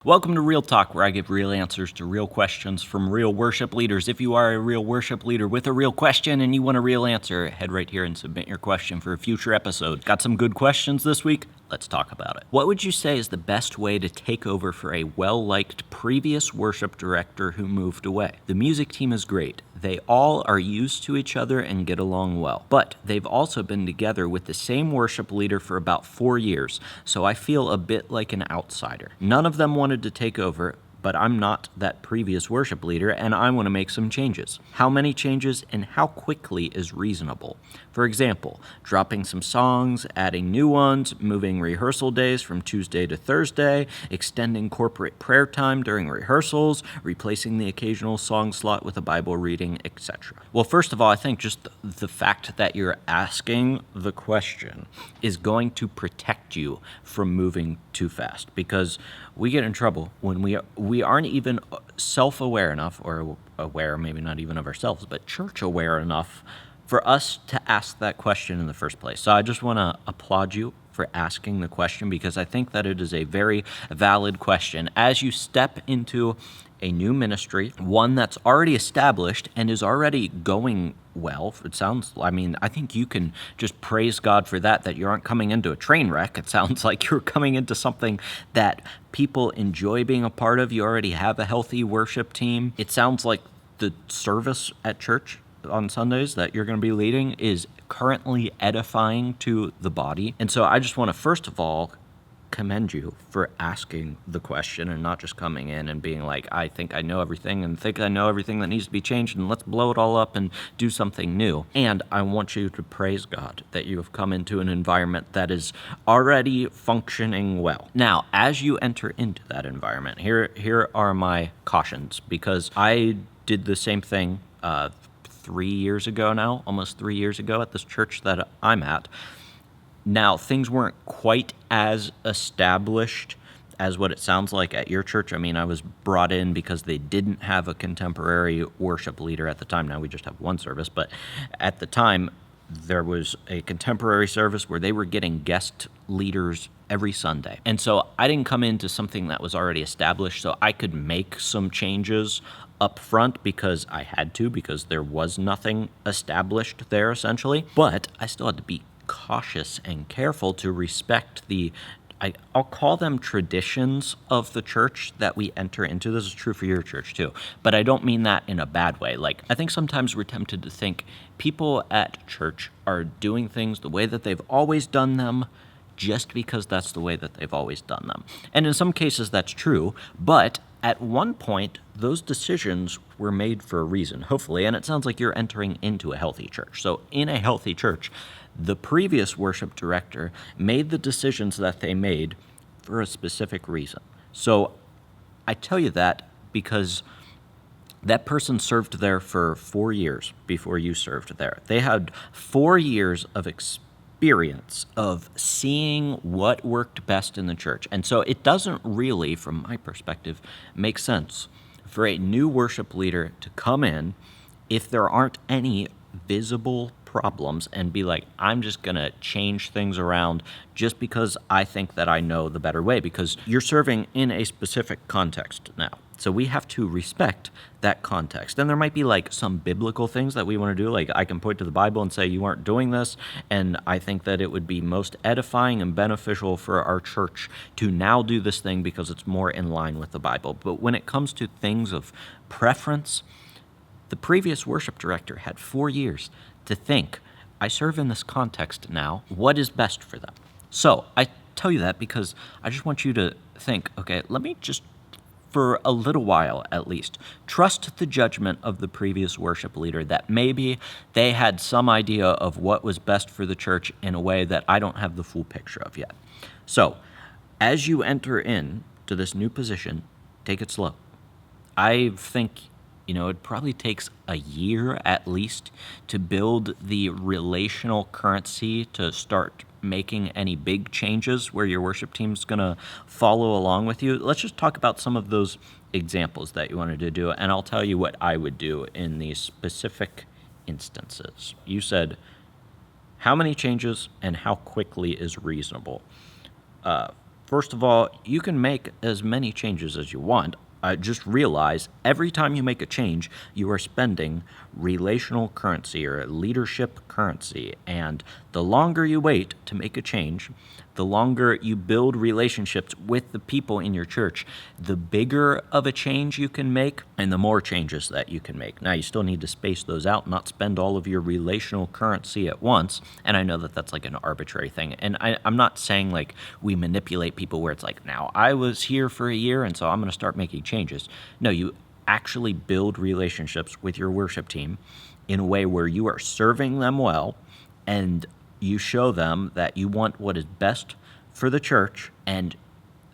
Welcome to Real Talk, where I give real answers to real questions from real worship leaders. If you are a real worship leader with a real question and you want a real answer, head right here and submit your question for a future episode. Got some good questions this week? Let's talk about it. What would you say is the best way to take over for a well-liked previous worship director who moved away? The music team is great. They all are used to each other and get along well. But they've also been together with the same worship leader for about 4 years, so I feel a bit like an outsider. None of them wanted to take over, but I'm not that previous worship leader, and I want to make some changes. How many changes and how quickly is reasonable? For example, dropping some songs, adding new ones, moving rehearsal days from Tuesday to Thursday, extending corporate prayer time during rehearsals, replacing the occasional song slot with a Bible reading, etc. Well, first of all, I think just the fact that you're asking the question is going to protect you from moving too fast, because we get in trouble when we aren't even self-aware enough, or aware maybe not even of ourselves, but church aware enough for us to ask that question in the first place. So I just want to applaud you for asking the question, because I think that it is a very valid question. As you step into a new ministry, one that's already established and is already going well, I think you can just praise God for that you aren't coming into a train wreck. It sounds like you're coming into something that people enjoy being a part of. You already have a healthy worship team. It sounds like the service at church on Sundays that you're going to be leading is currently edifying to the body. And so I just want to first of all commend you for asking the question and not just coming in and being like, I think I know everything and think I know everything that needs to be changed, and let's blow it all up and do something new. And I want you to praise God that you have come into an environment that is already functioning well. Now, as you enter into that environment, here are my cautions, because I did the same thing 3 years ago now, almost 3 years ago at this church that I'm at. Now, things weren't quite as established as what it sounds like at your church. I mean, I was brought in because they didn't have a contemporary worship leader at the time. Now we just have one service, but at the time, there was a contemporary service where they were getting guest leaders every Sunday. And so I didn't come into something that was already established, so I could make some changes up front because I had to, because there was nothing established there essentially. But I still had to be cautious and careful to respect I'll call them traditions of the church that we enter into. This is true for your church too, but I don't mean that in a bad way. Like, I think sometimes we're tempted to think people at church are doing things the way that they've always done them just because that's the way that they've always done them. And in some cases that's true, but at one point, those decisions were made for a reason, hopefully, and it sounds like you're entering into a healthy church. So in a healthy church, the previous worship director made the decisions that they made for a specific reason. So I tell you that because that person served there for 4 years before you served there. They had 4 years of experience of seeing what worked best in the church. And so it doesn't really, from my perspective, make sense for a new worship leader to come in if there aren't any visible problems and be like, I'm just going to change things around just because I think that I know the better way, because you're serving in a specific context now. So we have to respect that context. And there might be like some biblical things that we want to do. Like, I can point to the Bible and say, you aren't doing this. And I think that it would be most edifying and beneficial for our church to now do this thing because it's more in line with the Bible. But when it comes to things of preference, the previous worship director had 4 years to think, I serve in this context now, what is best for them? So I tell you that because I just want you to think, okay, let me just, for a little while at least, trust the judgment of the previous worship leader, that maybe they had some idea of what was best for the church in a way that I don't have the full picture of yet. So as you enter in to this new position, take it slow. I think it probably takes a year at least to build the relational currency to start making any big changes where your worship team's going to follow along with you. Let's just talk about some of those examples that you wanted to do, and I'll tell you what I would do in these specific instances. You said, how many changes and how quickly is reasonable? First of all, you can make as many changes as you want. Just realize every time you make a change, you are spending relational currency or leadership currency. And the longer you wait to make a change, the longer you build relationships with the people in your church, the bigger of a change you can make and the more changes that you can make. Now, you still need to space those out, not spend all of your relational currency at once. And I know that that's like an arbitrary thing. And I'm not saying like we manipulate people where it's like, now I was here for a year and so I'm going to start making changes. No, you actually build relationships with your worship team in a way where you are serving them well and you show them that you want what is best for the church, and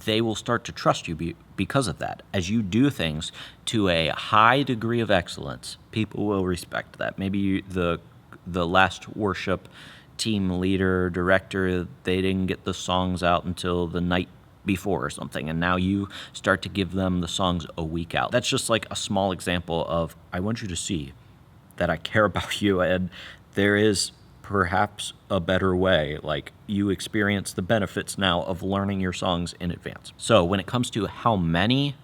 they will start to trust you because of that. As you do things to a high degree of excellence, people will respect that. Maybe the last worship team leader, director, they didn't get the songs out until the night before or something, and now you start to give them the songs a week out. That's just like a small example of, I want you to see that I care about you, and there is perhaps a better way. Like, you experience the benefits now of learning your songs in advance. So when it comes to how many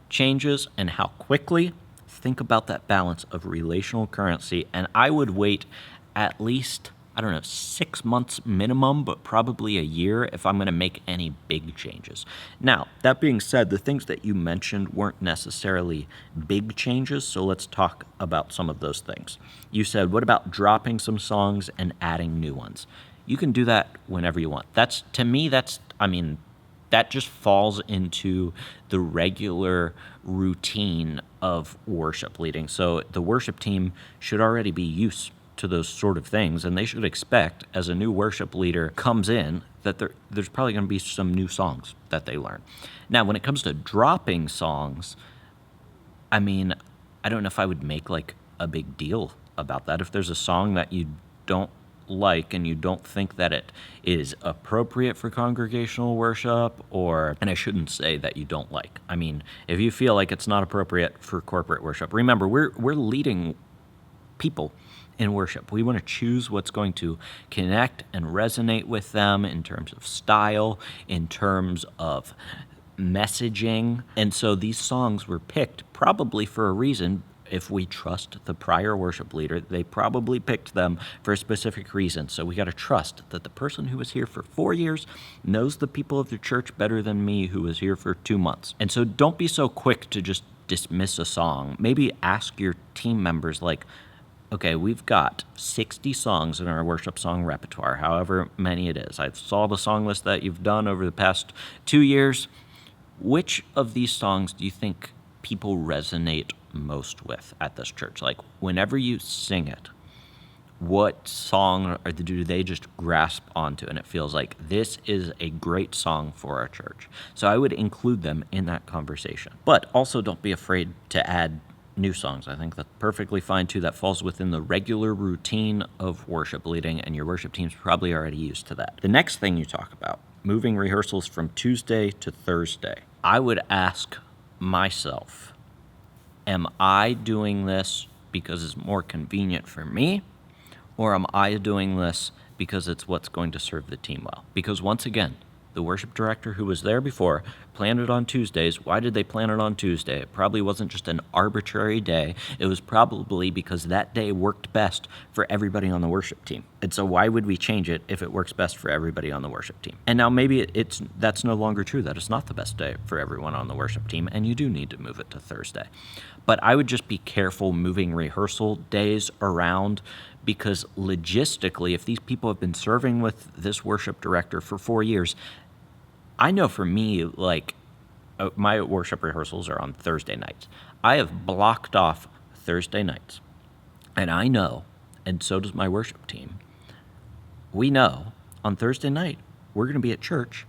changes and how quickly, think about that balance of relational currency. And I would wait at least, 6 months minimum, but probably a year if I'm going to make any big changes. Now, that being said, the things that you mentioned weren't necessarily big changes, so let's talk about some of those things. You said, what about dropping some songs and adding new ones? You can do that whenever you want. That just falls into the regular routine of worship leading. So the worship team should already be used to those sort of things, and they should expect, as a new worship leader comes in, that there's probably going to be some new songs that they learn. Now, when it comes to dropping songs, I don't know if I would make like a big deal about that. If there's a song that you don't like and you don't think that it is appropriate for congregational worship, and I shouldn't say that you don't like. If you feel like it's not appropriate for corporate worship, remember, we're leading people in worship. We want to choose what's going to connect and resonate with them in terms of style, in terms of messaging. And so these songs were picked probably for a reason. If we trust the prior worship leader, they probably picked them for a specific reason. So we got to trust that the person who was here for 4 years knows the people of the church better than me who was here for 2 months. And so don't be so quick to just dismiss a song. Maybe ask your team members, like, okay, we've got 60 songs in our worship song repertoire, however many it is. I saw the song list that you've done over the past 2 years. Which of these songs do you think people resonate most with at this church? Like, whenever you sing it, what song do they just grasp onto and it feels like this is a great song for our church? So I would include them in that conversation. But also don't be afraid to add new songs. I think that's perfectly fine too. That falls within the regular routine of worship leading, and your worship team's probably already used to that. The next thing you talk about, moving rehearsals from Tuesday to Thursday. I would ask myself, am I doing this because it's more convenient for me, or am I doing this because it's what's going to serve the team well? Because once again, the worship director who was there before planned it on Tuesdays. Why did they plan it on Tuesday? It probably wasn't just an arbitrary day. It was probably because that day worked best for everybody on the worship team. And so why would we change it if it works best for everybody on the worship team? And now maybe that's no longer true, that it's not the best day for everyone on the worship team, and you do need to move it to Thursday. But I would just be careful moving rehearsal days around, because logistically, if these people have been serving with this worship director for 4 years, I know for me, like, my worship rehearsals are on Thursday nights. I have blocked off Thursday nights, and I know, and so does my worship team, we know on Thursday night we're going to be at church,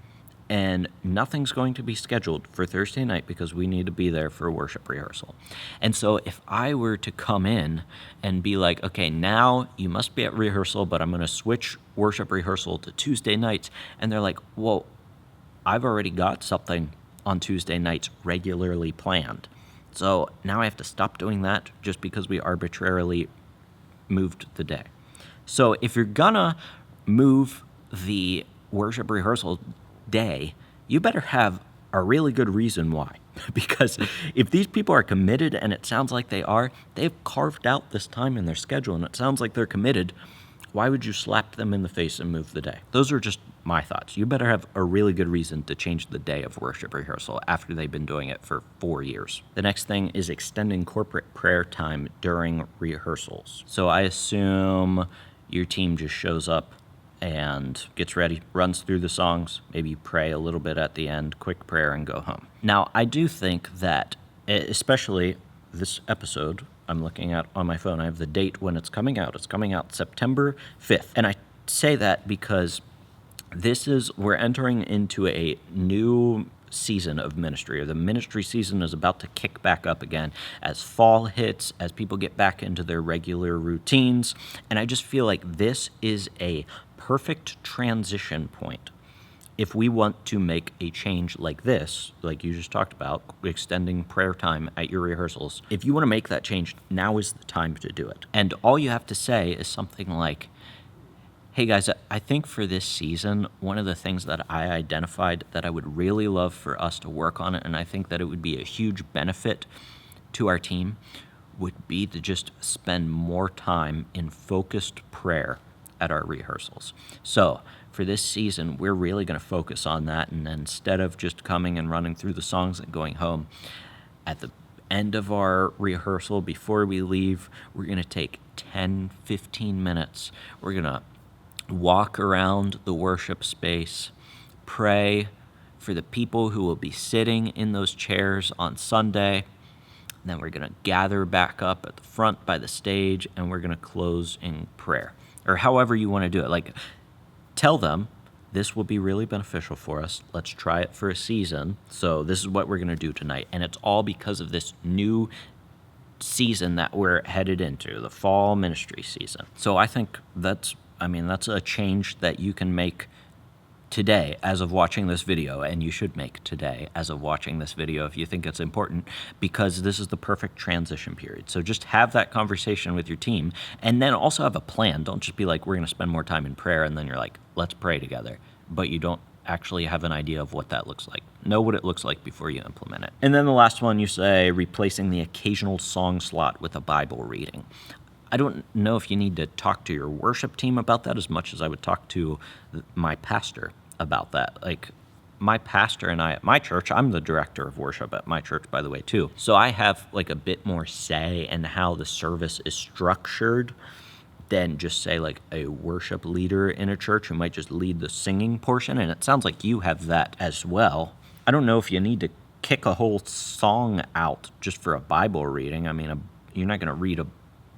and nothing's going to be scheduled for Thursday night because we need to be there for a worship rehearsal. And so if I were to come in and be like, okay, now you must be at rehearsal, but I'm going to switch worship rehearsal to Tuesday nights, and they're like, well, I've already got something on Tuesday nights regularly planned. So now I have to stop doing that just because we arbitrarily moved the day. So if you're gonna move the worship rehearsal day, you better have a really good reason why. Because if these people are committed, and it sounds like they are, they've carved out this time in their schedule, and it sounds like they're committed, why would you slap them in the face and move the day? Those are just my thoughts. You better have a really good reason to change the day of worship rehearsal after they've been doing it for 4 years. The next thing is extending corporate prayer time during rehearsals. So I assume your team just shows up and gets ready, runs through the songs, maybe you pray a little bit at the end, quick prayer, and go home. Now, I do think that, especially this episode, I'm looking at on my phone, I have the date when it's coming out. It's coming out September 5th. And I say that because we're entering into a new season of ministry, or the ministry season is about to kick back up again as fall hits, as people get back into their regular routines. And I just feel like this is a perfect transition point. If we want to make a change like this, like you just talked about, extending prayer time at your rehearsals, if you want to make that change, now is the time to do it. And all you have to say is something like, hey guys, I think for this season, one of the things that I identified that I would really love for us to work on, and I think that it would be a huge benefit to our team, would be to just spend more time in focused prayer at our rehearsals. So for this season, we're really going to focus on that, and instead of just coming and running through the songs and going home, at the end of our rehearsal, before we leave, we're going to take 10, 15 minutes. We're going to walk around the worship space, pray for the people who will be sitting in those chairs on Sunday. And then we're going to gather back up at the front by the stage, and we're going to close in prayer, or however you want to do it. Like, tell them this will be really beneficial for us. Let's try it for a season. So this is what we're going to do tonight. And it's all because of this new season that we're headed into, the fall ministry season. So I think that's a change that you can make today as of watching this video, and you should make today as of watching this video if you think it's important, because this is the perfect transition period. So just have that conversation with your team, and then also have a plan. Don't just be like, we're going to spend more time in prayer, and then you're like, let's pray together, but you don't actually have an idea of what that looks like. Know what it looks like before you implement it. And then the last one, you say replacing the occasional song slot with a Bible reading. I don't know if you need to talk to your worship team about that as much as I would talk to my pastor about that. Like, my pastor and I at my church, I'm the director of worship at my church, by the way, too. So I have like a bit more say in how the service is structured than just say like a worship leader in a church who might just lead the singing portion. And it sounds like you have that as well. I don't know if you need to kick a whole song out just for a Bible reading. I mean, you're not going to read a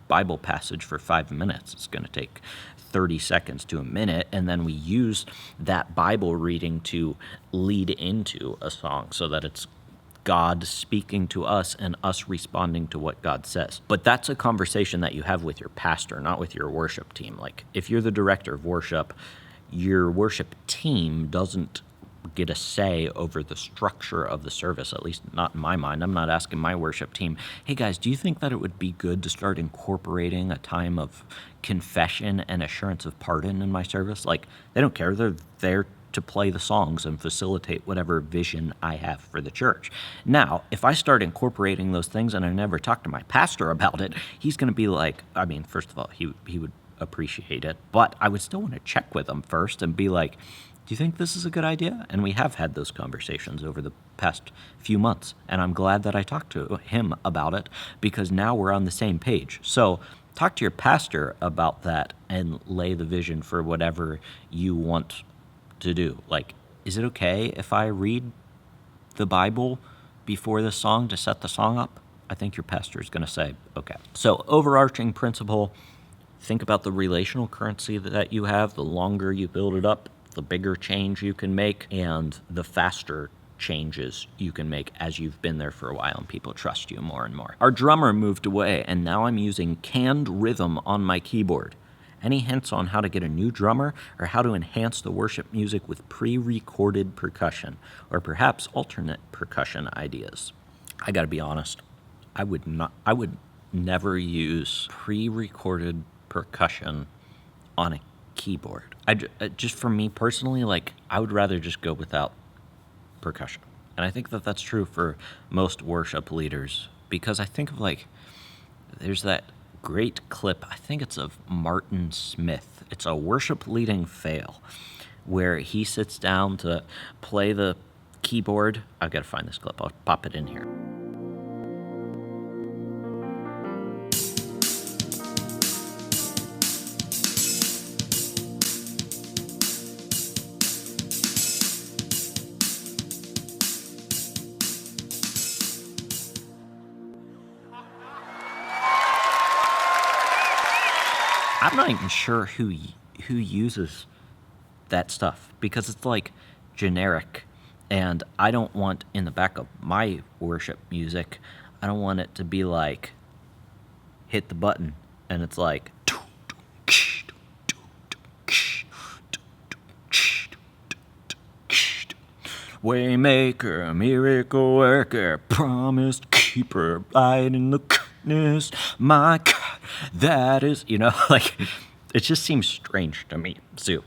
Bible passage for 5 minutes. It's going to take 30 seconds to a minute, and then we use that Bible reading to lead into a song so that it's God speaking to us and us responding to what God says. But that's a conversation that you have with your pastor, not with your worship team. Like, if you're the director of worship, your worship team doesn't get a say over the structure of the service, at least not in my mind. I'm not asking my worship team, hey guys, do you think that it would be good to start incorporating a time of confession and assurance of pardon in my service? Like, they don't care. They're there to play the songs and facilitate whatever vision I have for the church. Now, if I start incorporating those things and I never talk to my pastor about it, he's going to be like, I mean, first of all, he would appreciate it, but I would still want to check with him first and be like, do you think this is a good idea? And we have had those conversations over the past few months, and I'm glad that I talked to him about it, because now we're on the same page. So talk to your pastor about that and lay the vision for whatever you want to do. Like, is it okay if I read the Bible before the song to set the song up? I think your pastor is going to say, okay. So overarching principle, think about the relational currency that you have. The longer you build it up, the bigger change you can make, and the faster changes you can make as you've been there for a while and people trust you more and more. Our drummer moved away, and now I'm using canned rhythm on my keyboard. Any hints on how to get a new drummer, or how to enhance the worship music with pre-recorded percussion, or perhaps alternate percussion ideas? I gotta be honest, I would never use pre-recorded percussion on a keyboard. Just for me personally, like, I would rather just go without percussion. And I think that that's true for most worship leaders, because I think of there's that great clip, I think it's of Martin Smith. It's a worship leading fail where he sits down to play the keyboard. I've got to find this clip. I'll pop it in here. I'm not even sure who uses that stuff, because it's generic, and I don't want in the back of my worship music, I don't want it to be hit the button and it's Waymaker, miracle worker, promise keeper, light in the darkness, my God, that is, it just seems strange to me, Sue,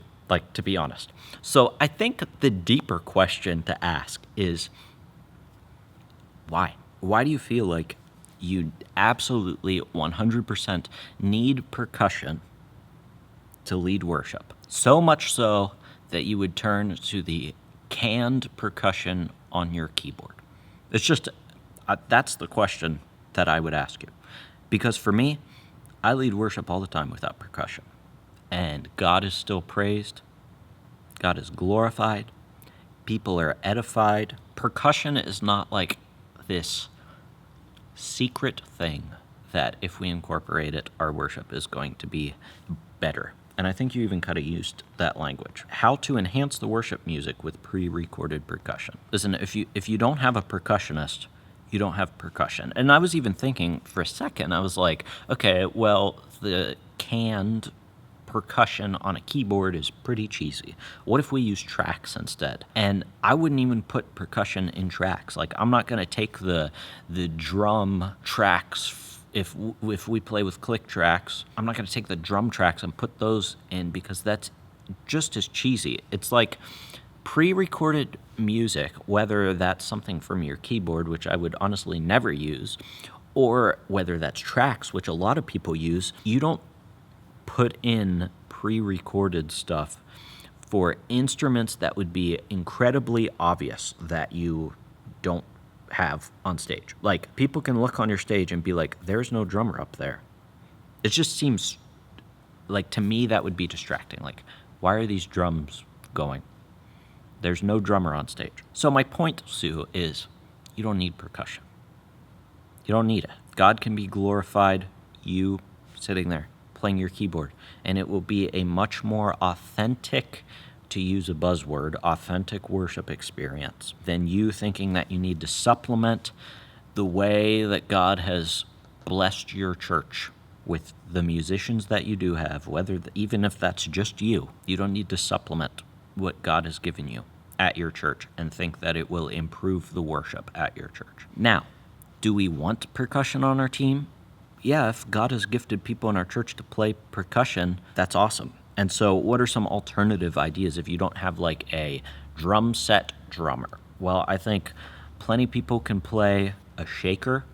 to be honest. So I think the deeper question to ask is, why? Why do you feel like you absolutely 100% need percussion to lead worship? So much so that you would turn to the canned percussion on your keyboard. It's just, that's the question that I would ask you. Because for me, I lead worship all the time without percussion. And God is still praised. God is glorified. People are edified. Percussion is not this secret thing that if we incorporate it, our worship is going to be better. And I think you even kind of used that language. How to enhance the worship music with pre-recorded percussion. Listen, if you don't have a percussionist, you don't have percussion. And I was even thinking for a second, I was like, okay, well, the canned percussion on a keyboard is pretty cheesy. What if we use tracks instead? And I wouldn't even put percussion in tracks. I'm not going to take the drum tracks. If we play with click tracks, I'm not going to take the drum tracks and put those in, because that's just as cheesy. It's pre-recorded music, whether that's something from your keyboard, which I would honestly never use, or whether that's tracks, which a lot of people use. You don't put in pre-recorded stuff for instruments that would be incredibly obvious that you don't have on stage. People can look on your stage and be like, there's no drummer up there. It just seems to me that would be distracting. Why are these drums going? There's no drummer on stage. So my point, Sue, is you don't need percussion. You don't need it. God can be glorified, you sitting there playing your keyboard, and it will be a much more authentic, to use a buzzword, authentic worship experience than you thinking that you need to supplement the way that God has blessed your church with the musicians that you do have, even if that's just you. You don't need to supplement what God has given you at your church and think that it will improve the worship at your church. Now, do we want percussion on our team? Yeah, if God has gifted people in our church to play percussion, that's awesome. And so what are some alternative ideas if you don't have a drum set drummer? Well, I think plenty of people can play a shaker.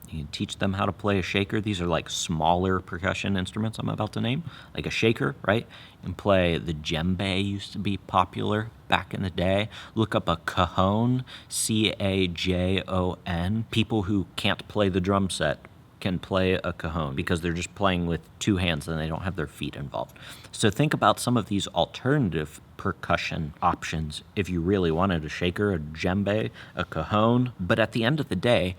You can teach them how to play a shaker. These are smaller percussion instruments I'm about to name, like a shaker, right? And play the djembe, used to be popular back in the day. Look up a cajon, C-A-J-O-N. People who can't play the drum set can play a cajon because they're just playing with two hands and they don't have their feet involved. So think about some of these alternative percussion options if you really wanted a shaker, a djembe, a cajon. But at the end of the day,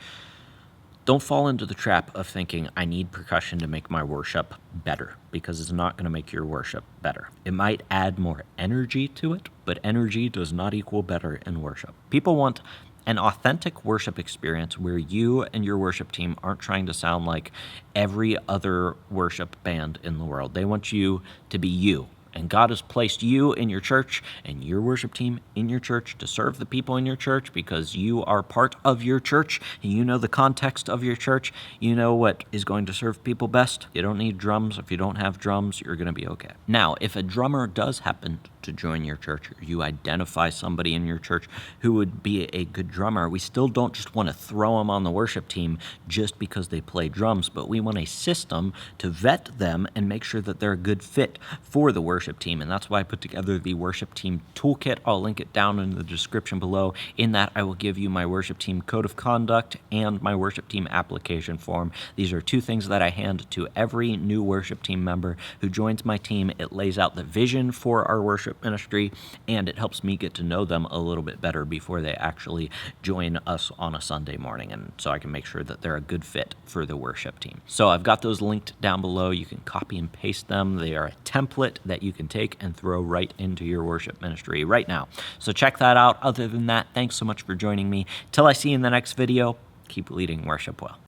don't fall into the trap of thinking I need percussion to make my worship better, because it's not going to make your worship better. It might add more energy to it, but energy does not equal better in worship. People want an authentic worship experience where you and your worship team aren't trying to sound like every other worship band in the world. They want you to be you And God has placed you in your church and your worship team in your church to serve the people in your church because you are part of your church. You know the context of your church. You know what is going to serve people best. You don't need drums. If you don't have drums, you're going to be okay. Now, if a drummer does happen to join your church, or you identify somebody in your church who would be a good drummer, we still don't just want to throw them on the worship team just because they play drums, but we want a system to vet them and make sure that they're a good fit for the worship team. And that's why I put together the worship team toolkit. I'll link it down in the description below. In that, I will give you my worship team code of conduct and my worship team application form. These are two things that I hand to every new worship team member who joins my team. It lays out the vision for our worship ministry, and it helps me get to know them a little bit better before they actually join us on a Sunday morning, and so I can make sure that they're a good fit for the worship team. So I've got those linked down below. You can copy and paste them. They are a template that you can take and throw right into your worship ministry right now. So check that out. Other than that, thanks so much for joining me. Till I see you in the next video, keep leading worship well.